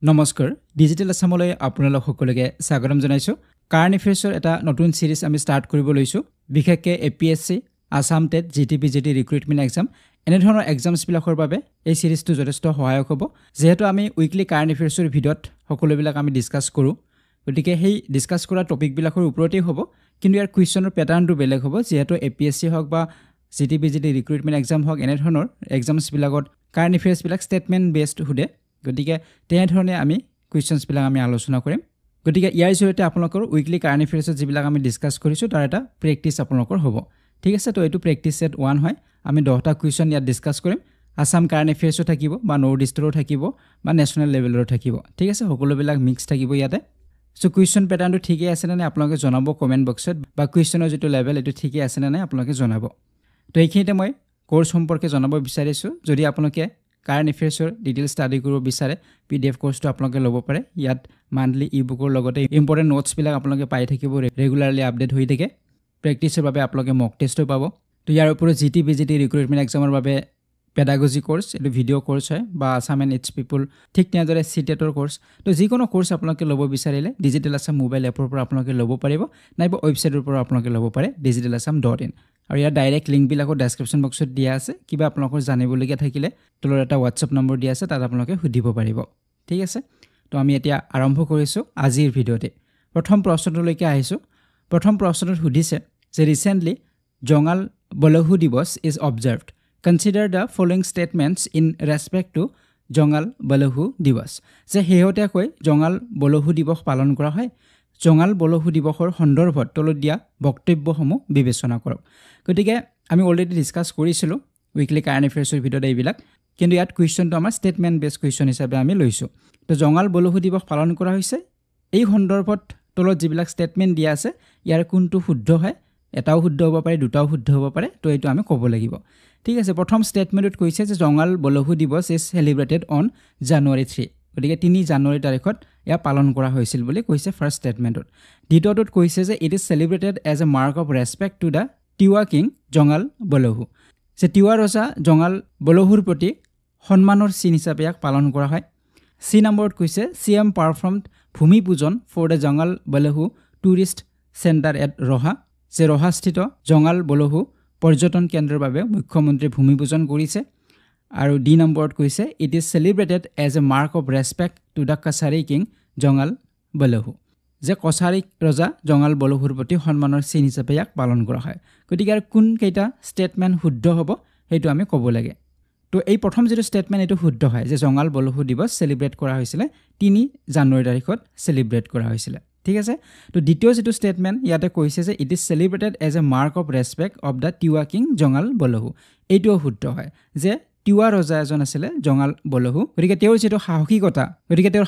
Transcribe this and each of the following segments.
নমস্কাৰ ডিজিটেল আসামলৈ আপোনালোক সকলোকে স্বাগতম জনাইছো কাৰেণ্ট এফেয়াৰ্ছৰ এটা নতুন সিৰিজ আমি ষ্টাৰ্ট কৰিব লৈছো বিশেষকৈ APSC Assam TET GT PGT recruitment exam এনে ধৰণৰ এক্সামছ বিলাকৰ বাবে এই সিৰিজটো যথেষ্ট সহায়ক হ'ব যেহেতু আমি উইকলি কাৰেণ্ট এফেয়াৰ্ছৰ ভিডিঅ'ত সকলোবিলাক আমি ডিসকাস কৰো গতিকে সেই ডিসকাস কৰা টপিক বিলাকৰ ওপৰতেই হ'ব কিন্তু ইয়াৰ কুৱেশ্যনৰ প্যাটাৰ্নটো বেলেগ হ'ব যেহেতু এপিএসসি হওক বা জিটিপিজিটি ৰিক্ৰুটমেণ্ট এক্সাম হওক এনে ধৰণৰ এক্সামছ বিলাকত কাৰেণ্ট এফেয়াৰ্ছ বিলাক ষ্টেটমেণ্ট বেছড हुदे গতিকে তেনেধৰণে আমি কুৱেশ্যনছ বিলাক আমি আলোচনা কৰিম গতিকে ইয়াৰ জৰিয়তে আপোনালোকৰ উইকলি কাৰেণ্ট এফেয়াৰ্ছ যিবিলাক আমি ডিসকাস কৰিছো তাৰ এটা প্ৰেক্টিছ আপোনালোকৰ হ'ব ঠিক আছে তো এইটো প্ৰেক্টিছ সেট 1 হয় আমি 10টা কুৱেশ্যন ইয়াত ডিসকাস কৰিম আসাম কাৰেণ্ট এফেয়াৰ্ছও থাকিব বা নৰ্থ ইষ্টৰো থাকিব বা নেশ্যনেল লেভেলৰো থাকিব ঠিক আছে সকলোবিলাক মিক্স থাকিব ইয়াতে সো কুৱেশ্যন প্যাটাৰ্নটো ঠিকই আছে নে আপোনালোকে জনাব কমেন্ট বক্সত বা কুৱেশ্যনৰ যেটো লেভেল এটো ঠিকই আছে নে আপোনালোকে জনাব তো এইখিনিতে মই কোৰ্স সম্পৰ্কে জনাব বিচাৰিছো যদি আপোনালোকে কাৰেণ্ট এফেয়াৰ্ছৰ ডিটেইল ষ্টাডি কৰিব বিচাৰে পিডিএফ কোৰ্সটো আপোনালোকে ল'ব পাৰে ইয়াত মান্থলি ই-বুকৰ লগতে ইম্পৰ্টেন্ট নোটছ বিলাক আপোনালোকে পাই থাকিব ৰেগুলাৰলি আপডেট হৈ থাকে প্ৰেক্টিছৰ বাবে আপোনালোকে মক টেষ্টও পাব তো ইয়াৰ ওপৰত জিটিপিজিটি ৰিক্ৰুটমেণ্ট এক্সামৰ বাবে পেডাগজি কোৰ্স এটো ভিডিঅ' কোৰ্স হয় বা আসাম এণ্ড ইটস পিপল ঠিক তেনেদৰে সিটেটৰ কোৰ্স তো যিকোনো কোৰ্স আপোনালোকে ল'ব বিচাৰিলে ডিজিটেল আসাম মোবাইল এপৰ পৰা আপোনালোকে ল'ব পাৰিব নাইবা ৱেবছাইটৰ পৰা আপোনালোকে ল'ব পাৰে digitalassam.in আৰু ইয়াৰ ডাইৰেক্ট লিংক বিলাকো ডেসক্ৰিপচন বক্সত দিয়া আছে কিবা আপোনালোকৰ জানিবলগীয়া থাকিলে তলৰ এটা WhatsApp নম্বৰ দিয়া আছে তাত আপোনালোকে সুধিব পাৰিব ঠিক আছে তো আমি এতিয়া আৰম্ভ কৰিছো আজিৰ ভিডিঅ'তে প্ৰথম প্ৰশ্নটোলৈকে আহিছো প্ৰথম প্ৰশ্নটোত সুধিছে যে ৰিসেন্টলি জঙ্গাল বলহু দিৱস is observed Consider the following statements in respect to জঙ্গাল বলহু দিৱস যে হেহতিয়াকৈ জঙ্গাল বলহু দিৱস পালন কৰা হয় জঙ্গাল বলহু দিৱসৰ সন্দৰ্ভত তলত দিয়া বক্তব্যসমূহ বিবেচনা কৰক গতিকে আমি অলৰেডি ডিসকাস কৰিছিলো উইকলি কাৰেণ্ট এফেয়াৰ্ছৰ ভিডিঅ'ত এইবিলাক কিন্তু ইয়াত কুৱেশ্যনটো আমাৰ ষ্টেটমেন্ট বেছ কুৱেশ্যন হিচাপে আমি লৈছো তো জঙ্গাল বলহু দিৱস পালন কৰা হৈছে এই সন্দৰ্ভত তলত যিবিলাক ষ্টেটমেন্ট দিয়া আছে ইয়াৰ কোনটো শুদ্ধ হয় এটাও শুদ্ধ হ'ব পাৰে দুটাও শুদ্ধ হ'ব পাৰে তো এইটো আমি ক'ব লাগিব ঠিক আছে প্ৰথম ষ্টেটমেন্টত কৈছে যে জঙ্গাল বলহু দিৱস ইজ সেলিব্ৰেটেড অন জানুৱাৰী 3 গতিকে 3 জানুৱাৰী তাৰিখত ইয়া পালন কৰা হৈছিল বুলি কৈছে ফাৰ্স্ট ষ্টেটমেন্টত দ্বিতীয়টোত কৈছে যে it is celebrated as a mark of respect to the Tiwa king Jongal Balahu যে টিৱা ৰজা জঙ্গাল বলহুৰ প্ৰতি সন্মানৰ চিন হিচাপে ইয়াক পালন কৰা হয় সি নম্বৰত কৈছে CM performed bhoomi pujan for the Jongal Balahu tourist centre at Raha যে ৰহাস্থিত জঙ্গাল বলহু পৰ্যটন কেন্দ্ৰৰ বাবে মুখ্যমন্ত্ৰী ভূমি পূজন কৰিছে আৰু ডি নম্বৰত কৈছে it is celebrated as a mark of respect to the Kachari king Jongal Balahu যে কছাৰী ৰজা জঙ্গাল বলহুৰ প্ৰতি সন্মানৰ চিন হিচাপে ইয়াক পালন কৰা হয় গতিকে আৰু কোন কেইটা ষ্টেটমেন্ট শুদ্ধ হ'ব হেতু আমি ক'ব লাগে তো এই প্ৰথম যেটো ষ্টেটমেন্ট এটো শুদ্ধ হয় যে জঙ্গাল বলহু দিৱস সেলিব্ৰেট কৰা হৈছিল 3 জানুৱাৰী তাৰিখত সেলিব্ৰেট কৰা হৈছিল ঠিক আছে তো দ্বিতীয় যেটো ষ্টেটমেন্ট ইয়াতে কৈছে যে it is celebrated as a mark of respect of the Tiwa king Jongal Balahu এইটোও শুদ্ধ হয় যে টিৱা ৰজা এজন আছিল জঙ্গাল বলহু গতিকে তেওঁৰ যেটো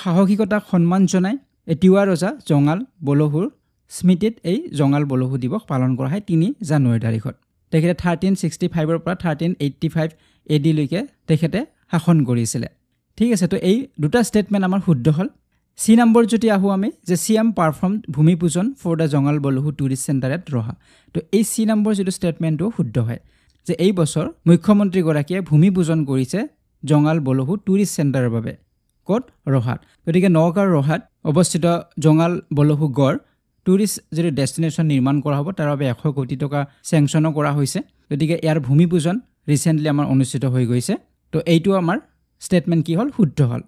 সাহসিকতাক সন্মান জনাই এই টিৱা ৰজা জঙ্গাল বলহুৰ স্মৃতিত এই জঙ্গাল বলহু দিৱস পালন কৰা হয় 3 জানুৱাৰী তাৰিখত তেখেতে 1365 ৰ পৰা 1385 এডি লৈকে তেখেতে শাসন কৰিছিল ঠিক আছে তো এই দুটা ষ্টেটমেন্ট আমাৰ শুদ্ধ হল সি নম্বৰ যদি আহু আমি যে CM performed bhoomi pujan for the Jongal Balahu tourist centre at Raha তো এই সি নম্বৰ যেটো ষ্টেটমেন্টটো শুদ্ধ হয় যে এই বছৰ মুখ্যমন্ত্ৰী গৰাকীয়ে ভূমি পূজন কৰিছে জঙ্গাল বলহু টুৰিষ্ট চেণ্টাৰৰ বাবে কোট ৰহাত গতিকে নগাঁৱৰ ৰহাত অৱস্থিত জঙ্গাল বলহু গড় টুৰিষ্ট যেটো ডেষ্টিনেশ্যন নিৰ্মাণ কৰা হ'ব তাৰ বাবে 100 কোটি টকা চেংচন কৰা হৈছে গতিকে ইয়াৰ ভূমি পূজন ৰিসেন্টলি আমাৰ অনুষ্ঠিত হৈ গৈছে তো এইটো আমাৰ ষ্টেটমেন্ট কি হল শুদ্ধ হল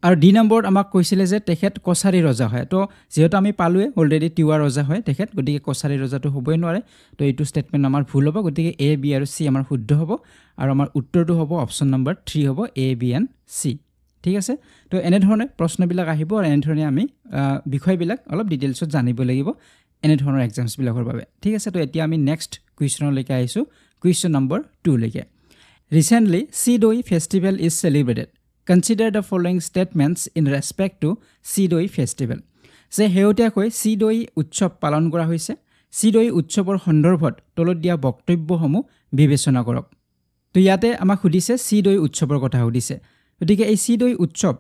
আৰু ডি নম্বৰত আমাক কৈছিলে যে তেখেত কছাৰী ৰজা হয় তো যেহেতু আমি পালোৱে অলৰেডি টিৱা ৰজা হয় তেখেত গতিকে কছাৰী ৰজাটো হ'বই নোৱাৰে তো এইটো ষ্টেটমেন্ট আমাৰ ভুল হ'ব গতিকে এ বি আৰু সি আমাৰ শুদ্ধ হ'ব আৰু আমাৰ উত্তৰটো হ'ব অপচন নম্বৰ 3 হ'ব এ বি এণ্ড সি ঠিক আছে তো এনে ধৰণে প্ৰশ্নবিলাক আহিব আৰু এনে ধৰণে আমি বিষয়বিলাক অলপ ডিটেইলছত জানিব লাগিব এনে ধৰণৰ এক্সামছ বিলাকৰ বাবে ঠিক আছে তো এতিয়া আমি নেক্সট কুৱেশ্যনলৈকে আহিছো কুৱেশ্যন নম্বৰ 2 লৈকে recently Sidonyi festival is celebrated Consider the following statements in respect to Sidoi festival. যে হেউতিয়াকৈ সিডই উৎসৱ পালন কৰা হৈছে সিডই উৎসৱৰ সন্দৰ্ভত তলত দিয়া বক্তব্যসমূহ বিবেচনা কৰক তো ইয়াতে আমাক সুধিছে সিডই উৎসৱৰ কথা সুধিছে গতিকে এই সিডই উৎসৱ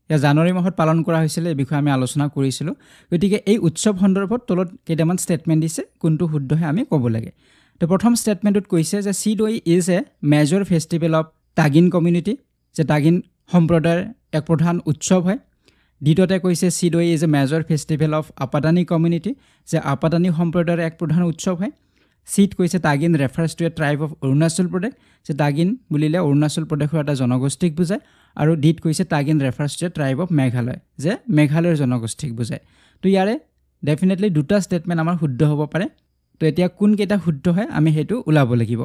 ইয়া জানুৱাৰী মাহত পালন কৰা হৈছিল এই বিষয়ে আমি আলোচনা কৰিছিলো গতিকে এই উৎসৱ সন্দৰ্ভত তলত কেইটামান ষ্টেটমেন্ট দিছে কোনটো শুদ্ধ হয় আমি ক'ব লাগে তো প্ৰথম ষ্টেটমেন্টত কৈছে যে Sidonyi is a major festival of Tagin community যে টাগিন সম্প্ৰদায়ৰ এক প্ৰধান উৎসৱ হয় দ্বিতীয়তে কৈছে Sidonyi is a major festival of Apatani community, যে আপাটানি সম্প্ৰদায়ৰ এক প্ৰধান উৎসৱ হয়। চিত কৈছে Tagin refers to a tribe of Arunachal Pradesh, যে তাগিন বুলিলে অৰুণাচল প্ৰদেশৰ এটা জনগোষ্ঠীক বুজায়। আৰু ডিত কৈছে Tagin refers to a tribe of Meghalaya, যে মেঘালয়ৰ জনগোষ্ঠীক বুজায়। তো ইয়াৰে ডেফিনেটলি দুটা ষ্টেটমেণ্ট আমাৰ শুদ্ধ হ'ব পাৰে। তো এতিয়া কোনকেইটা শুদ্ধ হয় আমি সেইটো ওলাব লাগিব।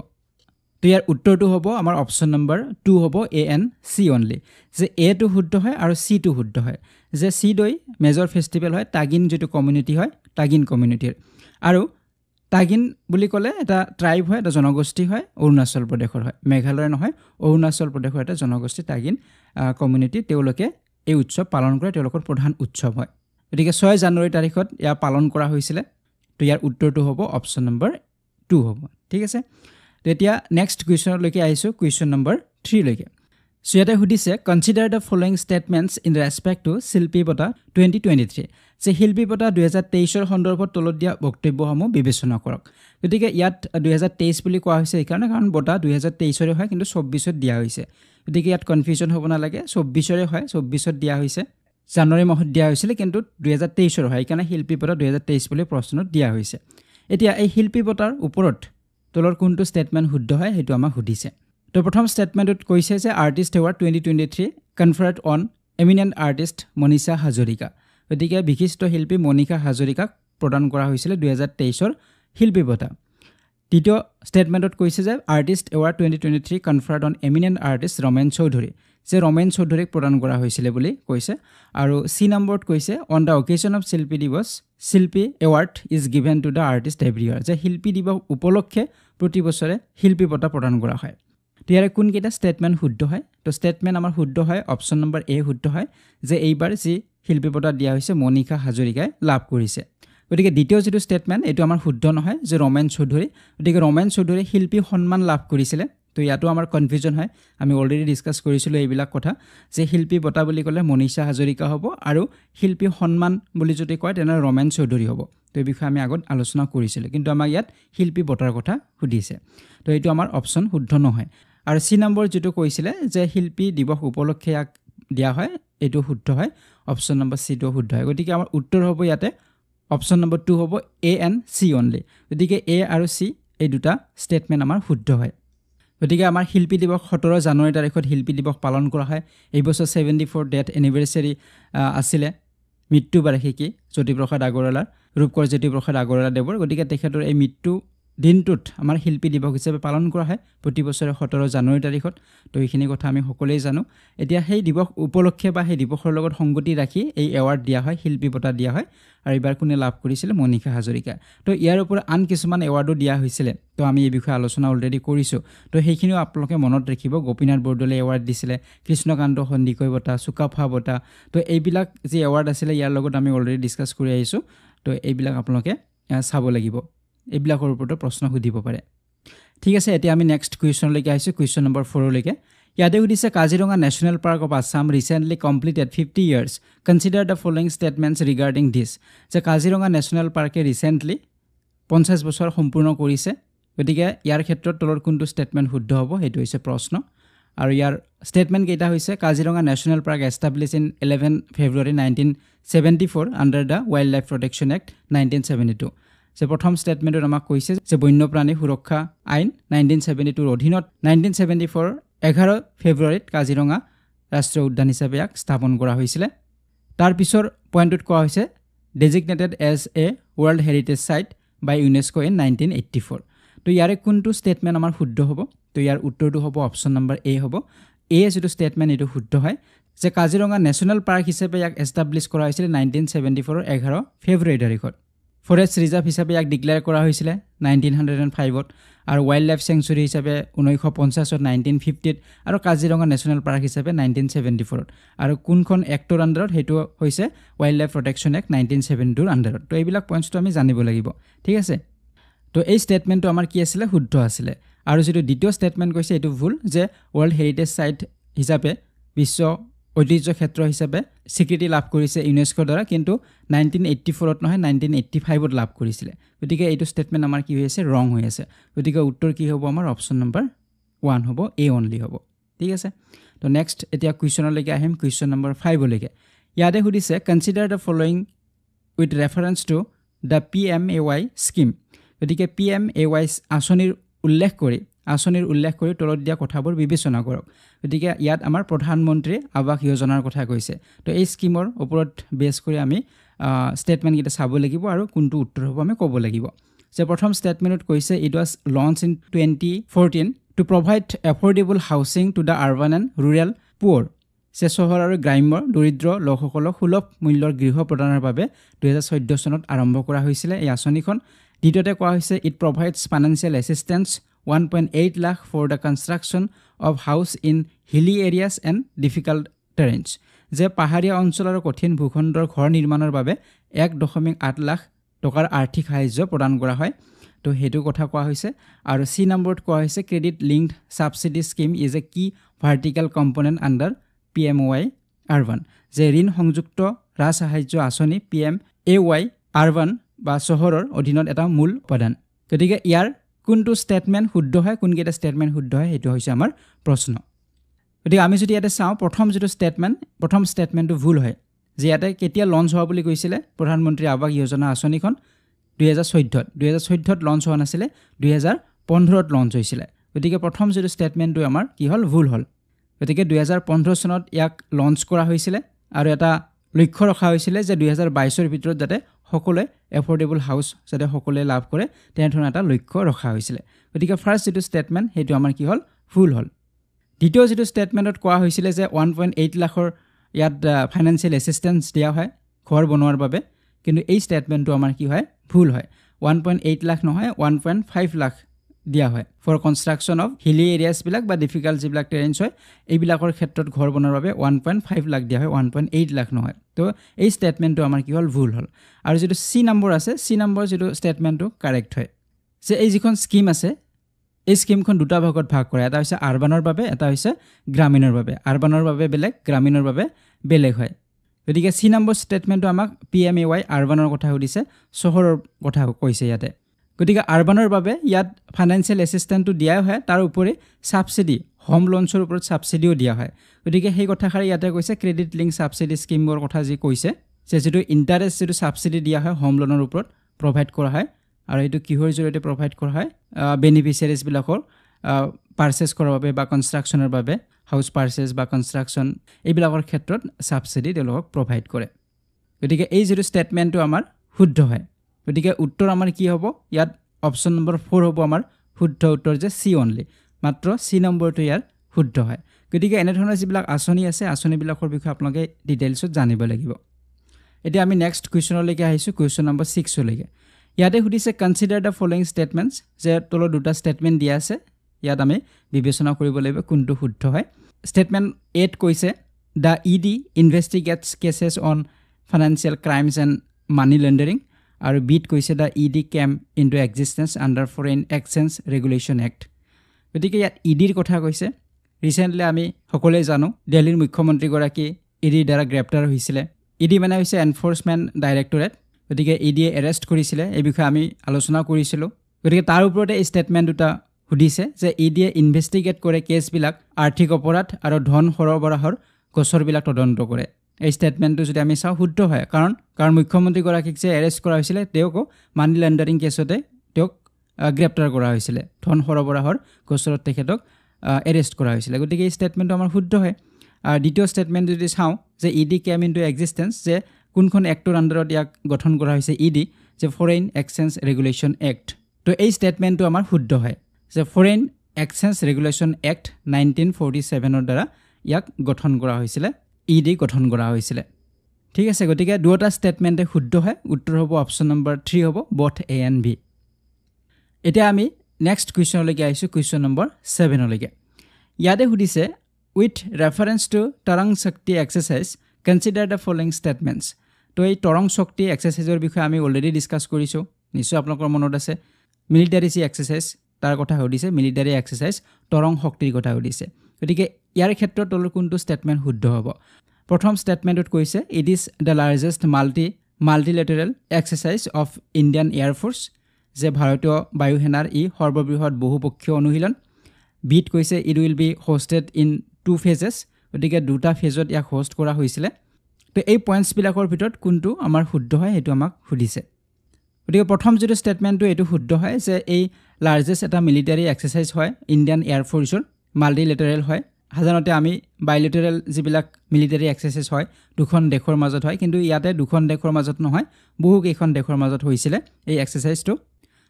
তো ইয়াৰ উত্তৰটো হ'ব আমাৰ অপশ্যন নম্বৰ 2 হ'ব এ এণ্ড চি অনলি, যে এটো শুদ্ধ হয় আৰু চিটো শুদ্ধ হয়, যে চিডৈ মেজৰ ফেষ্টিভেল হয় তাগিন যিটো কমিউনিটি হয় তাগিন কমিউনিটিৰ। আৰু তাগিন বুলি ক'লে এটা ট্ৰাইব হয়, এটা জনগোষ্ঠী হয়, অৰুণাচল প্ৰদেশৰ হয়, মেঘালয় নহয়, অৰুণাচল প্ৰদেশৰ এটা জনগোষ্ঠী তাগিন কমিউনিটি। তেওঁলোকে এই উৎসৱ পালন কৰে, তেওঁলোকৰ প্ৰধান উৎসৱ হয়। গতিকে 6 জানুৱাৰী তাৰিখত ইয়াৰ পালন কৰা হৈছিলে। তো ইয়াৰ উত্তৰটো হ'ব অপশ্যন নম্বৰ 2 হ'ব। ঠিক আছে, তো এতিয়া নেক্সট কুৱেশ্যনলৈকে আহিছোঁ, কুৱেশ্যন নম্বৰ 3 লৈকে। সো ইয়াতে সুধিছে consider the following statements in respect to শিল্পী বঁটা 2023, যে শিল্পী বঁটা 2023 সন্দৰ্ভত তলত দিয়া বক্তব্যসমূহ বিবেচনা কৰক। গতিকে ইয়াত 2023 বুলি কোৱা হৈছে এইকাৰণে কাৰণ বঁটা 2023 হয়, কিন্তু 24 দিয়া হৈছে। গতিকে ইয়াত কনফিউজন হ'ব নালাগে, 24 হয়, 24 দিয়া হৈছে, জানুৱাৰী মাহত দিয়া হৈছিলে, কিন্তু 2023 হয়, এইকাৰণে শিল্পী বঁটা 2023 বুলি প্ৰশ্নত দিয়া হৈছে। এতিয়া এই শিল্পী বঁটাৰ ওপৰত তলৰ কোনটো ষ্টেটমেণ্ট শুদ্ধ হয় সেইটো আমাক সুধিছে। তো প্ৰথম ষ্টেটমেণ্টত কৈছে যে artist award 2023 conferred on eminent artist Manisha Hazarika. গতিকে বিশিষ্ট শিল্পী মনীষা হাজৰিকাক প্ৰদান কৰা হৈছিলে 2023 শিল্পী বঁটা। দ্বিতীয় ষ্টেটমেণ্টত কৈছে যে artist award 2023 conferred on eminent artist Ramen Choudhury, যে ৰমেন চৌধুৰীক প্ৰদান কৰা হৈছিলে বুলি কৈছে। আৰু চি নম্বৰত কৈছে on the occasion of Shilpi Divas Shilpi award is given to the artist every year, যে শিল্পী দিৱস উপলক্ষে প্ৰতি বছৰে শিল্পী বঁটা প্ৰদান কৰা হয়। তো ইয়াৰে কোনকেইটা ষ্টেটমেণ্ট শুদ্ধ হয়? তো ষ্টেটমেণ্ট আমাৰ শুদ্ধ হয়, অপশ্যন নম্বৰ এ শুদ্ধ হয়, যে এইবাৰ যি শিল্পী বঁটা দিয়া হৈছে মনীষা হাজৰিকাই লাভ কৰিছে। গতিকে দ্বিতীয় যিটো ষ্টেটমেণ্ট এইটো আমাৰ শুদ্ধ নহয়, যে ৰমেন চৌধুৰী। গতিকে ৰমেন চৌধুৰী শিল্পী সন্মান লাভ কৰিছিলে। তো ইয়াতো আমাৰ কনফিউজন হয়, আমি অলৰেডি ডিছকাছ কৰিছিলোঁ এইবিলাক কথা, যে শিল্পী বঁটা বুলি ক'লে মনীষা হাজৰিকা হ'ব, আৰু শিল্পী সন্মান বুলি যদি কয় তেনেহ'লে ৰমেন চৌধুৰী হ'ব। তো এই বিষয়ে আমি আগত আলোচনা কৰিছিলোঁ, কিন্তু আমাক ইয়াত শিল্পী বঁটাৰ কথা সুধিছে। তো এইটো আমাৰ অপশ্যন শুদ্ধ নহয়। আৰু চি নম্বৰ যিটো কৈছিলে যে শিল্পী দিৱস উপলক্ষে ইয়াক দিয়া হয়, এইটো শুদ্ধ হয়, অপশ্যন নম্বৰ চিটো শুদ্ধ হয়। গতিকে আমাৰ উত্তৰ হ'ব ইয়াতে অপশ্যন নম্বৰ 2 হ'ব এ এণ্ড চি অনলি। গতিকে এ আৰু চি এই দুটা ষ্টেটমেণ্ট আমাৰ শুদ্ধ হয়। গতিকে আমাৰ শিল্পী দিৱস 17 জানুৱাৰী তাৰিখত শিল্পী দিৱস পালন কৰা হয়। এই বছৰ 74 ডেথ এনিভাৰ্চেৰী আছিলে, মৃত্যু বাৰ্ষিকী জ্যোতিপ্ৰসাদ আগৰৱালাৰ, ৰূপকোঁৱৰ জ্যোতিপ্ৰসাদ আগৰৱালাদেৱৰ। গতিকে তেখেতৰ এই মৃত্যু দিনটোত আমাৰ শিল্পী দিৱস হিচাপে পালন কৰা হয় প্ৰতি বছৰে 17 জানুৱাৰী তাৰিখত। তো এইখিনি কথা আমি সকলোৱেই জানো। এতিয়া সেই দিৱস উপলক্ষে বা সেই দিৱসৰ লগত সংগতি ৰাখি এই এৱাৰ্ড দিয়া হয়, শিল্পী বঁটা দিয়া হয়। আৰু এইবাৰ কোনে লাভ কৰিছিলে? মনীষা হাজৰিকা। তো ইয়াৰ ওপৰত আন কিছুমান এৱাৰ্ডো দিয়া হৈছিলে, তো আমি এই বিষয়ে আলোচনা অলৰেডি কৰিছোঁ। তো সেইখিনিও আপোনালোকে মনত ৰাখিব। গোপীনাথ বৰদলৈ এৱাৰ্ড দিছিলে, কৃষ্ণকান্ত সন্দিকৈ বঁটা, চুকাফা বঁটা। তো এইবিলাক যি এৱাৰ্ড আছিলে ইয়াৰ লগত আমি অলৰেডি ডিছকাছ কৰি আহিছোঁ। তো এইবিলাক আপোনালোকে চাব লাগিব, এইবিলাকৰ ওপৰতো প্ৰশ্ন সুধিব পাৰে। ঠিক আছে, এতিয়া আমি নেক্সট কুৱেশ্যনলৈকে আহিছোঁ, কুৱেশ্যন নম্বৰ 4লৈকে। ইয়াতে সুধিছে Kaziranga national park of Assam recently completed 50 years, consider the following statements regarding this, যে কাজিৰঙা নেশ্যনেল পাৰ্কে ৰিচেণ্টলি 50 বছৰ সম্পূৰ্ণ কৰিছে। গতিকে ইয়াৰ ক্ষেত্ৰত তলৰ কোনটো ষ্টেটমেণ্ট শুদ্ধ হ'ব সেইটো হৈছে প্ৰশ্ন। আৰু ইয়াৰ ষ্টেটমেণ্ট কেইটা হৈছে Kaziranga national park establish in 11 February 1974 under the wild life protection act 1972। যে প্ৰথম ষ্টেটমেণ্টত আমাক কৈছে যে বন্যপ্ৰাণী সুৰক্ষা আইন 1972ৰ অধীনত 1974 11 ফেব্ৰুৱাৰীত কাজিৰঙা ৰাষ্ট্ৰীয় উদ্যান হিচাপে ইয়াক স্থাপন কৰা হৈছিলে। তাৰ পিছৰ পইণ্টটোত কোৱা হৈছে designated as a world heritage site by UNESCO in 1984। তো ইয়াৰে কোনটো ষ্টেটমেণ্ট আমাৰ শুদ্ধ হ'ব? তো ইয়াৰ উত্তৰটো হ'ব অপশ্যন নম্বৰ এ হ'ব। এ যিটো ষ্টেটমেণ্ট এইটো শুদ্ধ হয়, যে কাজিৰঙা নেশ্যনেল পাৰ্ক হিচাপে ইয়াক এষ্টাব্লিছ কৰা হৈছিলে 1974 11 ফেব্ৰুৱাৰী তাৰিখত। ফৰেষ্ট ৰিজাৰ্ভ হিচাপে ইয়াক ডিক্লেয়াৰ কৰা হৈছিলে 1905ত, আৰু ৱাইল্ড লাইফ চেংচুৰী হিচাপে 1950ত, 1950ত, আৰু কাজিৰঙা নেশ্যনেল পাৰ্ক হিচাপে 1974ত। আৰু কোনখন এক্টৰ আণ্ডাৰত? সেইটো হৈছে ৱাইল্ড লাইফ প্ৰটেকশ্যন এক্ট 1972ৰ আণ্ডাৰত। তো এইবিলাক পইণ্টছটো আমি জানিব লাগিব। ঠিক আছে, তো এই ষ্টেটমেণ্টটো আমাৰ কি আছিলে? শুদ্ধ আছিলে। আৰু যিটো দ্বিতীয় ষ্টেটমেণ্ট কৈছে এইটো ভুল, যে ৱৰ্ল্ড হেৰিটেজ চাইট হিচাপে বিশ্ব ঐতিহ্য ক্ষেত্ৰ হিচাপে স্বীকৃতি লাভ কৰিছে ইউনেস্কোৰ দ্বাৰা, কিন্তু 1984ত নহয় 1985ত লাভ কৰিছিলে। গতিকে এইটো ষ্টেটমেণ্ট আমাৰ কি হৈ আছে? ৰং হৈ আছে। গতিকে উত্তৰ কি হ'ব? আমাৰ অপশ্যন নম্বৰ 1 হ'ব, এ অনলি হ'ব। ঠিক আছে, তো নেক্সট এতিয়া কুৱেশ্যনলৈকে আহিম, কুৱেশ্যন নম্বৰ 5লৈকে। ইয়াতে সুধিছে consider the following with reference to the PMAY scheme গতিকে PMAY আঁচনিৰ উল্লেখ কৰি তলত দিয়া কথাবোৰ বিবেচনা কৰক গতিকে ইয়াত আমাৰ প্ৰধানমন্ত্ৰী আৱাস যোজনাৰ কথা কৈছে তো এই স্কিমৰ ওপৰত বেছ কৰি আমি স্টেটমেন্ট কিটা চাব লাগিব আৰু কোনটো উত্তৰ হ'ব আমি ক'ব লাগিব যে প্ৰথম স্টেটমেন্টত কৈছে it was launch in 2014 two provide affordable housing to the urban and rural পুৱাৰ যে চহৰ আৰু গ্ৰাম্য দৰিদ্ৰ লোকসকলক সুলভ মূল্যৰ গৃহ প্ৰদানৰ বাবে 2014 চনত আৰম্ভ কৰা হৈছিল এই আঁচনিখন দ্বিতীয়তে কোৱা হৈছে it provides financial assistance 1.8 lakh for the construction of house in hilly areas and difficult terrains যে পাহাৰীয়া অঞ্চল আৰু কঠিন ভূখণ্ডৰ ঘৰ নিৰ্মাণৰ বাবে 1.8 লাখ টকাৰ আৰ্থিক সাহায্য প্ৰদান কৰা হয় তো হেতু কথা কোৱা হৈছে আৰু সি নম্বৰত কোৱা হৈছে credit linked subsidy scheme is a key vertical component under PMAY urban যে ঋণ সংযুক্ত ৰাজ সাহায্য আঁচনি PMAY আৰবান বা চহৰৰ অধীনত এটা মূল উপাদান গতিকে ইয়াৰ কোনটো স্টেটমেন্ট শুদ্ধ হয় কোন কেইটা স্টেটমেন্ট শুদ্ধ হয় হেতু হৈছে আমাৰ প্ৰশ্ন গতিকে আমি যদি ইয়াতে চাওঁ প্ৰথম স্টেটমেন্টটো ভুল হয় যে ইয়াতে কেতিয়া লঞ্চ হোৱা বুলি কৈছিলে প্ৰধানমন্ত্ৰী আৱাস যোজনা আঁচনিখন 2014ত লঞ্চ হোৱা নাছিলে 2015ত লঞ্চ হৈছিলে গতিকে প্ৰথম যেটো স্টেটমেন্টটো আমাৰ কি হ'ল ভুল হ'ল গতিকে 2015 চনত ইয়াক লঞ্চ কৰা হৈছিলে আৰু এটা লক্ষ্য ৰখা হৈছিলে যে 2022ৰ ভিতৰত যাতে সকলোৱে এফৰ্ডেবল হাউস যাতে সকলোৱে লাভ কৰে তেনেধৰণৰ এটা লক্ষ্য ৰখা হৈছিলে গতিকে ফাৰ্স্ট যেটো স্টেটমেন্ট হেতু আমাৰ কি হ'ল ভুল হ'ল দ্বিতীয় যেটো স্টেটমেন্টত কোৱা হৈছিলে যে 1.8 লাখৰ ইয়াত ফাইনান্সিয়েল এছিষ্টেন্স দিয়া হয় ঘৰ বনোৱাৰ বাবে কিন্তু এই স্টেটমেন্টটো আমাৰ কি হয় ভুল হয় 1.8 লাখ নহয় 1.5 লাখ দিয়া হয় ফৰ কনস্ট্ৰাকচন অফ হিলি এৰিয়াছ বিলাক বা ডিফিকাল্ট যিবিলাক টেৰেন্স হয় এইবিলাকৰ ক্ষেত্ৰত ঘৰ বনোৱাৰ বাবে 1.5 লাখ দিয়া হয় 1.8 লাখ নহয় তো এই স্টেটমেন্টটো আমাৰ কি হ'ল ভুল হ'ল আৰু যেটো সি নম্বৰ আছে সি নম্বৰ যেটো স্টেটমেন্টটো কাৰেক্ট হয় যে এই যিখন স্কিম আছে এই স্কিমখন দুটা ভাগত ভাগ কৰে এটা হৈছে আৰবানৰ বাবে এটা হৈছে গ্ৰামীণৰ বাবে আৰবানৰ বাবে বেলেগ গ্ৰামীণৰ বাবে বেলেগ হয় গতিকে সি নম্বৰ স্টেটমেন্টটো আমাক PMAY আৰবানৰ কথা সুধিছে চহৰৰ কথা কৈছে ইয়াতে গতিকে আৰবানৰ বাবে ইয়াত ফাইনান্সিয়েল এছিষ্টেন্সটো দিয়া হয় তাৰ উপৰি সাবসিডি হোম লোনছৰ ওপৰত সাবসিডিও দিয়া হয় গতিকে সেই কথাখাৰি ইয়াতে কৈছে ক্ৰেডিট লিংক সাবসিডি স্কিমৰ কথা যি কৈছে যে যেটো ইন্টাৰেষ্ট যেটো সাবসিডি দিয়া হয় হোম লোনৰ ওপৰত প্ৰভাইড কৰা হয় আৰু এটো কিহৰ জৰিয়তে প্ৰভাইড কৰা হয় বেনিফিচিয়াৰিজ বিলাকৰ পাৰচেজ কৰাৰ বাবে বা কনস্ট্ৰাকচনৰ বাবে হাউস পাৰচেজ বা কনস্ট্ৰাকচন এইবিলাকৰ ক্ষেত্ৰত সাবসিডি তেওঁলোকক প্ৰভাইড কৰে গতিকে এই যেটো স্টেটমেন্টটো আমাৰ শুদ্ধ হয় গতিকে উত্তৰ আমাৰ কি হ'ব ইয়াত অপচন নম্বৰ 4 হ'ব আমাৰ শুদ্ধ উত্তৰ যে সি অনলি মাত্ৰ সি নম্বৰটো ইয়াৰ শুদ্ধ হয় গতিকে এনে ধৰণৰ যিবিলাক আঁচনি আছে আঁচনিবিলাকৰ বিষয়ে আপোনালোকে ডিটেইলছত জানিব লাগিব এতিয়া আমি নেক্সট কোৱেশ্চনলৈকে আহিছো কোৱেশ্চন নম্বৰ 6 লৈকে ইয়াতে সুধিছে কনসিডাৰ দ্য ফলোইং স্টেটমেন্টস যে তলত দুটা স্টেটমেন্ট দিয়া আছে ইয়াত আমি বিবেচনা কৰিব লাগিব কোনটো শুদ্ধ হয় স্টেটমেন্ট 8 কৈছে the ED investigates cases on financial crimes and money laundering আৰু বিট কৈছে the ED came into existence under foreign exchange regulation act গতিকে ইয়াত ইডিৰ কথা কৈছে ৰিসেন্টলি আমি সকলোৱে জানো দিল্লীৰ মুখ্যমন্ত্ৰী গৰাকী ইডিৰ দ্বাৰা গ্ৰেপ্তাৰ হৈছিলে ইডি মানে হৈছে এনফোৰ্সমেন্ট ডাইৰেক্টৰেট গতিকে ইডিয়ে এৰেষ্ট কৰিছিলে এই বিষয়ে আমি আলোচনা কৰিছিলো গতিকে তাৰ ওপৰতে এই স্টেটমেন্ট দুটা সুধিছে যে ইডিয়ে ইনভেষ্টিগেট কৰে কেছবিলাক আৰ্থিক অপৰাধ আৰু ধন সৰবৰাহৰ গোচৰবিলাক তদন্ত কৰে এই স্টেটমেন্টটো যদি আমি চাও শুদ্ধ হয় কাৰণ মুখ্যমন্ত্ৰী গৰাকীক যে এৰেষ্ট কৰা হৈছিল তেওঁক মানি লণ্ডাৰিং কেছতে তেওঁক গ্ৰেপ্তাৰ কৰা হৈছিল ধন সৰবৰাহৰ গোচৰত তেখেতক এৰেষ্ট কৰা হৈছিল গতিকে এই স্টেটমেন্টটো আমাৰ শুদ্ধ হয় আৰু দ্বিতীয় স্টেটমেন্ট যদি চাও যে ইডি কেম ইনটু এক্সিষ্টেন্স যে কোনখন এক্টৰ আন্ডাৰত ইয়াক গঠন কৰা হৈছে ইডি যে ফৰেইন এক্সচেঞ্জ ৰেগুলেশ্যন এক্ট তো এই স্টেটমেন্টটো আমাৰ শুদ্ধ হয় যে ফৰেইন এক্সচেঞ্জ ৰেগুলেশ্যন এক্ট 1947 ৰ দ্বাৰা ইয়াক গঠন কৰা হৈছিল ইডি গঠন কৰা হৈছিল ঠিক আছে গতিকে দুটা স্টেটমেন্টে শুদ্ধ হয় উত্তৰ হ'ব অপচন নম্বৰ 3 হ'ব both A and B এতিয়া আমি নেক্সট কোৱেশ্চনলৈকে আহিছো কোৱেশ্চন নম্বৰ 7 লৈকে ইয়াতে সুধিছে উইথ ৰেফাৰেন্স টু তৰং শক্তি exercise consider the following statements তো এই তৰং শক্তি এক্সাৰসাইজৰ বিষয়ে আমি অলৰেডি ডিসকাস কৰিছো নিশ্চয় আপোনালোকৰ মনত আছে মিলিটাৰী এক্সাৰসাইজ তাৰ কথা সুধিছে মিলিটাৰী এক্সাৰসাইজ তৰং শক্তিৰ কথা সুধিছে গতিকে ইয়াৰ ক্ষেত্ৰত তলৰ কোনটো স্টেটমেন্ট শুদ্ধ হ'ব প্ৰথম স্টেটমেন্টত কৈছে it is the largest multilateral exercise of Indian air force যে ভাৰতীয় বায়ু সেনাৰ ই সৰ্ববৃহৎ বহুপক্ষীয় অনুশীলন বিট কৈছে it will be hosted in 2 phases গতিকে দুটা ফেজত ইয়াক হোষ্ট কৰা হৈছিল তো এই পইণ্টছবিলাকৰ ভিতৰত কোনটো আমাৰ শুদ্ধ হয় সেইটো আমাক সুধিছে গতিকে প্ৰথম যেটো ষ্টেটমেণ্টটো এটো শুদ্ধ হয় যে এই লাৰ্জেষ্ট এটা মিলিটাৰী এক্সাৰসাইজ হয় ইণ্ডিয়ান এয়াৰ ফ'ৰ্চৰ মাল্টিলেটাৰেল হয় সাধাৰণতে আমি বাইলেটাৰেল যিবিলাক মিলিটাৰী এক্সাৰসাইজ হয় দুখন দেশৰ মাজত হয় কিন্তু ইয়াতে দুখন দেশৰ মাজত নহয় বহু কেইখন দেশৰ মাজত হৈছিল এই এক্সাৰসাইজটো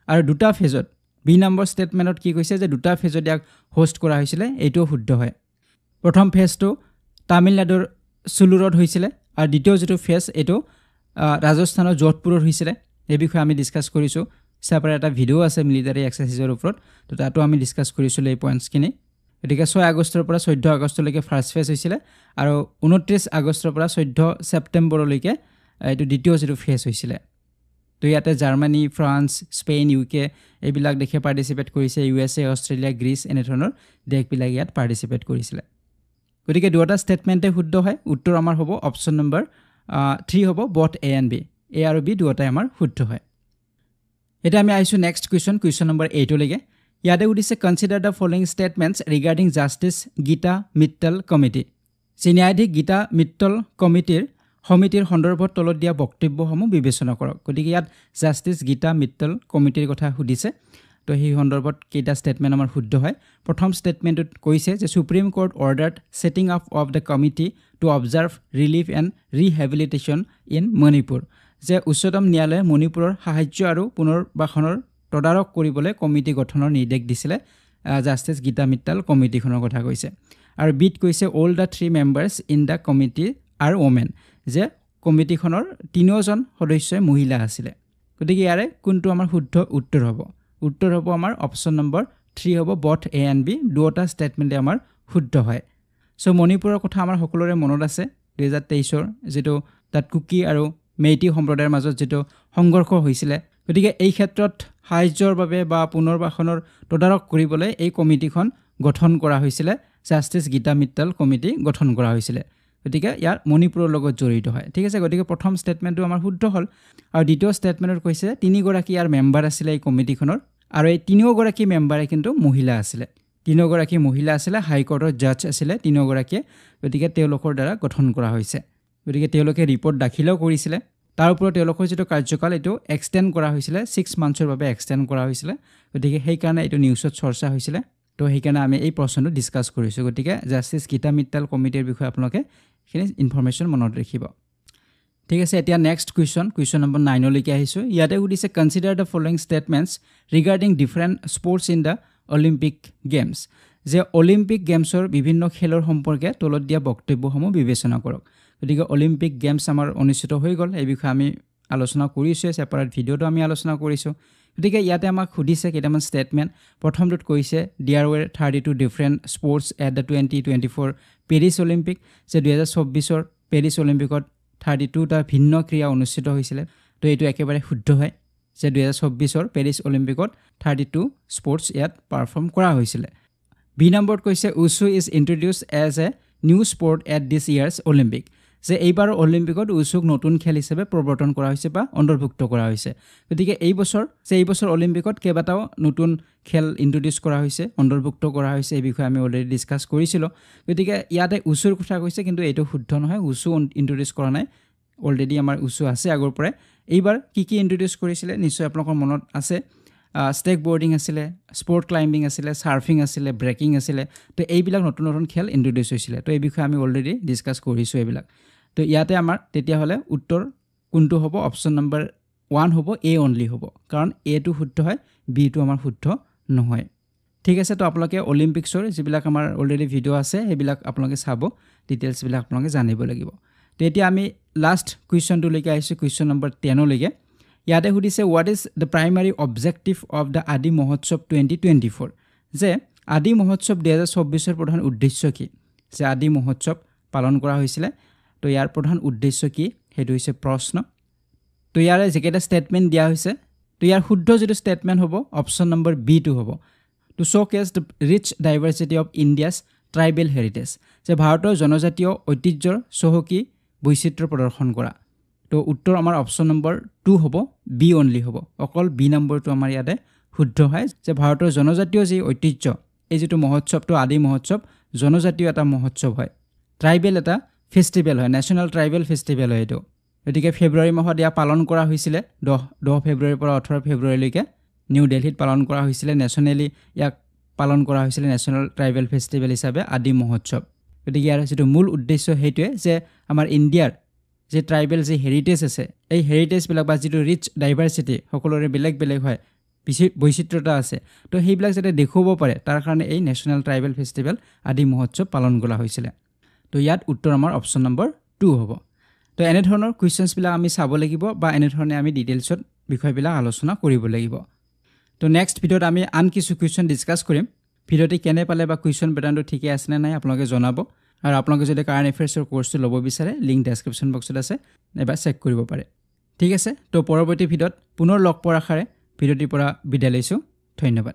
আৰু দুটা ফেজত বি নম্বৰ ষ্টেটমেণ্টত কি কৈছে যে দুটা ফেজত ইয়াক হোষ্ট কৰা হৈছিল এইটো শুদ্ধ হয় প্ৰথম ফেজটো তামিলনাডুৰ সুলুৰত হৈছিল আৰু দ্বিতীয় যেটো ফেজ এটো ৰাজস্থানৰ যোধপুৰত হৈছিল এই বিষয়ে আমি ডিসকাস কৰিছো সেপাৰেট এটা ভিডিও আছে মিলিটাৰী এক্সাৰসাইজৰ ওপৰত তো তাতো আমি ডিসকাস কৰিছিল এই পইণ্টছখিনি এটিকে 6 আগষ্টৰ পৰা 14 আগষ্টলৈকে ফাৰ্ষ্ট ফেজ হৈছিল আৰু 29 আগষ্টৰ পৰা 14 সেপ্টেম্বৰলৈকে এটো দ্বিতীয় যেটো ফেজ হৈছিল তো ইয়াতে জাৰ্মানী ফ্ৰান্স স্পেইন ইউকে এইবিলাক দেশে পাৰ্টিসিপেট কৰিছে ইউএসএ অষ্ট্ৰেলিয়া গ্ৰীচ এনে ধৰণৰ দেশবিলাক ইয়াত পাৰ্টিসিপেট কৰিছিল গতিকে দুটা ষ্টেটমেণ্টে শুদ্ধ হয় উত্তৰ আমাৰ হ'ব অপচন নম্বৰ 3 হ'ব both A and B A আৰু B দুটাই আমাৰ শুদ্ধ হয় এটা আমি আইছো নেক্সট কোৱেশ্চন নম্বৰ 8 লৈকে ইয়াতে উদিছে consider the following statements regarding justice Gita Mittal committee ন্যায়াধীশ গীতা মিত্তল সমিতিৰ সন্দৰ্ভত তলত দিয়া বক্তব্যসমূহ বিবেচনা কৰক গতিকে ইয়াত জাস্টিস গীতা মিত্তল কমিটিৰ কথা সুধিছে তো সেই সন্দৰ্ভত কেইটা ষ্টেটমেন্ট আমাৰ শুদ্ধ হয় প্ৰথম ষ্টেটমেন্টত কৈছে যে supreme court ordered setting up of the committee to observe relief and rehabilitation in Manipur যে উচ্চতম ন্যায়ালয়ে মণিপুৰৰ সাহায্য আৰু পুনৰ্বাসনৰ তদাৰক কৰিবলৈ কমিটি গঠনৰ নিৰ্দেশ দিছিলে জাস্টিস গীতা মিত্তল কমিটিখনৰ কথা কৈছে আৰু বিট কৈছে all the 3 members in the committee are women যে কমিটিখনৰ তিনিজন সদস্যই মহিলা আছিল গতিকে ইয়াৰে কোনটো আমাৰ শুদ্ধ উত্তৰ হ'ব আমাৰ অপচন নম্বৰ 3 হ'ব both A and B দুটা ষ্টেটমেন্টে আমাৰ শুদ্ধ হয় সো মণিপুৰৰ কথা আমাৰ সকলোৰে মনত আছে 2023ৰ যেটো তাত কুকি আৰু মেইটি সম্প্ৰদায়ৰ মাজত যেটো সংঘৰ্ষ হৈছিল গতিকে এই ক্ষেত্ৰত সাহায্যৰ বাবে বা পুনৰ্বাসনৰ তদাৰক কৰিবলৈ এই কমিটিখন গঠন কৰা হৈছিল জাস্টিস গীতা মিত্তল কমিটি গঠন কৰা হৈছিল গতিকে ইয়াৰ মণিপুৰৰ লগত জড়িত হয় ঠিক আছে গতিকে প্ৰথম ষ্টেটমেন্টটো আমাৰ শুদ্ধ হ'ল আৰু দ্বিতীয় ষ্টেটমেন্টত কৈছে তিনি গৰাকী ইয়াৰ মেম্বাৰ আছিল এই কমিটিখনৰ আৰু এই তিনিগৰাকী মেম্বাৰে কিন্তু মহিলা আছিল তিনিগৰাকী মহিলা আছিল হাই কোৰ্টৰ জাজ আছিল তিনিগৰাকী গতিকে তেওঁলোকৰ দ্বাৰা গঠন কৰা হৈছে গতিকে তেওঁলোকে ৰিপৰ্ট দাখিলও কৰিছিল তাৰ ওপৰত তেওঁলোকৰ যেটো কাৰ্যকাল এটো এক্সটেন্ড কৰা হৈছিল 6 মান্থৰ বাবে এক্সটেন্ড কৰা হৈছিল গতিকে সেই কাৰণে এটো নিউজত চৰ্চা হৈছিল তো সেই কাৰণে আমি এই প্ৰশ্নটো ডিসকাস কৰিছো গতিকে জাস্টিস গীতা মিত্তল কমিটিৰ বিষয়ে আপোনালোকে খিনি ইনফৰমেশন মনত ৰাখিব ঠিক আছে এতিয়া নেক্সট কোৱেশ্চন নম্বৰ 9 লৈকে আহিছো ইয়াতে উদিছে consider the following statements regarding different sports in the Olympic games যে অলিম্পিক গেমছৰ বিভিন্ন খেলৰ সম্পৰ্কে তলত দিয়া বক্তব্যসমূহ বিবেচনা কৰক গতিকে অলিম্পিক গেমছ আমাৰ অনুষ্ঠিত হৈ গল এই বিষয়ে আমি আলোচনা কৰিছো সেপাৰেট ভিডিওটো আমি আলোচনা কৰিছো গতিকে ইয়াতে আমাক সুধিছে কেইটামান ষ্টেটমেন্ট প্ৰথমটোত কৈছে there were 32 different sports at the 2024 Paris Olympic যে 2024ৰ পেৰিছ অলিম্পিকত 32 টা ভিন্ন ক্ৰীড়া অনুষ্ঠিত হৈছিল তো এইটো একেবাৰে শুদ্ধ হয় যে 2024ৰ পেৰিছ অলিম্পিকত 32 স্পৰ্টস ইয়াত পাৰফৰ্ম কৰা হৈছিল বি নম্বৰত কৈছে wushu is introduced as a new sport at this year's Olympic যে এইবাৰ অলিম্পিকত উছুক নতুন খেল হিচাপে প্ৰৱৰ্তন কৰা হৈছে বা অন্তৰ্ভুক্ত কৰা হৈছে গতিকে এই বছৰ অলিম্পিকত কেইবাটাও নতুন খেল ইন্ট্ৰোডিউস কৰা হৈছে অন্তৰ্ভুক্ত কৰা হৈছে এই বিষয়ে আমি অলৰেডি ডিসকাস কৰিছিল গতিকে ইয়াতে উছুৰ কথা কৈছে কিন্তু এইটো শুদ্ধ নহয় উছু ইন্ট্ৰোডিউস কৰা নাই অলৰেডি আমাৰ উছু আছে আগৰ পৰাই এইবাৰ কি ইন্ট্ৰোডিউস কৰিছিল নিশ্চয় আপোনালোকৰ মনত আছে স্টেক বোৰ্ডিং আছিল স্পৰ্ট ক্লাইম্বিং আছিল সাৰ্ফিং আছিল ব্ৰেকিং আছিল তো এইবিলাক নতুন খেল ইন্ট্ৰোডিউস হৈছিল তো এই বিষয়ে আমি অলৰেডি ডিসকাস কৰিছো এইবিলাক তো ইয়াতে আমাৰ তেতিয়া হলে উত্তৰ কোনটো হ'ব অপচন নম্বৰ 1 হ'ব A only হ'ব কাৰণ A টো শুদ্ধ হয় B টো আমাৰ শুদ্ধ নহয় ঠিক আছে তো আপোনালোকে অলিম্পিক্সৰ যিবিলাক আমাৰ অলৰেডি ভিডিও আছে সেইবিলাক আপোনালোকে চাব ডিটেইলছ বিলাক আপোনালোকে জানিব লাগিব তো এতিয়া আমি লাষ্ট কোৱেশ্চনটো লৈকে আহিছো কোৱেশ্চন নম্বৰ 10 লৈকে ইয়াতে সুধিছে what is the primary objective of the আদি মহোৎসৱ 2024 যে আদি মহোৎসৱ 2024ৰ প্ৰধান উদ্দেশ্য কি যে আদি মহোৎসৱ পালন কৰা হৈছিল তো ইয়াৰ প্ৰধান উদ্দেশ্য কি হেতু হৈছে প্ৰশ্ন তো ইয়াৰে যেকেটা ষ্টেটমেন্ট দিয়া হৈছে তো ইয়াৰ শুদ্ধ যেটো ষ্টেটমেন্ট হ'ব অপচন নম্বৰ বি টো হ'ব to showcase the rich diversity of India's tribal heritage যে ভাৰতৰ জনজাতীয় ঐতিহ্যৰ চহকী বৈচিত্ৰ্য প্ৰদৰ্শন কৰা তো উত্তৰ আমাৰ অপচন নম্বৰ 2 হ'ব বি অনলি হ'ব অকল বি নম্বৰটো আমাৰ ইয়াতে শুদ্ধ হয় যে ভাৰতৰ জনজাতীয় যি ঐতিহ্য এই যেটো মহোৎসৱটো আদি মহোৎসৱ জনজাতীয় এটা মহোৎসৱ হয় ট্ৰাইবেল এটা ফেষ্টিভেল হয়, নেশ্যনেল ট্ৰাইবেল ফেষ্টিভেল হয় এইটো। গতিকে ফেব্ৰুৱাৰী মাহত ইয়াক পালন কৰা হৈছিলে 10 ফেব্ৰুৱাৰীৰ পৰা 18 ফেব্ৰুৱাৰীলৈকে নিউ দিল্লীত পালন কৰা হৈছিলে। নেশ্যনেলি ইয়াক পালন কৰা হৈছিলে নেশ্যনেল ট্ৰাইবেল ফেষ্টিভেল হিচাপে আদি মহোৎসৱ। গতিকে ইয়াৰ যিটো মূল উদ্দেশ্য সেইটোৱে যে আমাৰ ইণ্ডিয়াৰ যে ট্ৰাইবেল যে হেৰিটেজ আছে, এই হেৰিটেজবিলাক বা যিটো ৰিচ ডাইভাৰ্চিটি সকলোৰে বেলেগ বেলেগ হয়, বৈচিত্ৰতা আছে, তো সেইবিলাক যাতে দেখুৱাব পাৰে তাৰ কাৰণে এই নেশ্যনেল ট্ৰাইবেল ফেষ্টিভেল আদি মহোৎসৱ পালন কৰা হৈছিলে। তো ইয়াত উত্তৰ আমাৰ অপশ্যন নম্বৰ 2 হ'ব। তো এনেধৰণৰ কুৱেশ্যনছবিলাক আমি চাব লাগিব বা এনেধৰণে আমি ডিটেইলছত বিষয়বিলাক আলোচনা কৰিব লাগিব। তো নেক্সট ভিডিঅ'ত আমি আন কিছু কুৱেশ্যন ডিছকাছ কৰিম। ভিডিঅ'টি কেনে পালে বা কুৱেশ্যন পেটাৰ্ণটো ঠিকে আছেনে নাই আপোনালোকে জনাব। আৰু আপোনালোকে যদি কাৰেণ্ট এফেয়াৰ্ছৰ কোৰ্চটো ল'ব বিচাৰে লিংক ডেছক্ৰিপশ্যন বক্সত আছে, এবাৰ চেক কৰিব পাৰে। ঠিক আছে, তো পৰৱৰ্তী ভিডিঅ'ত পুনৰ লগ পোৱাৰ আশাৰে ভিডিঅ'টিৰ পৰা বিদায় লৈছোঁ। ধন্যবাদ।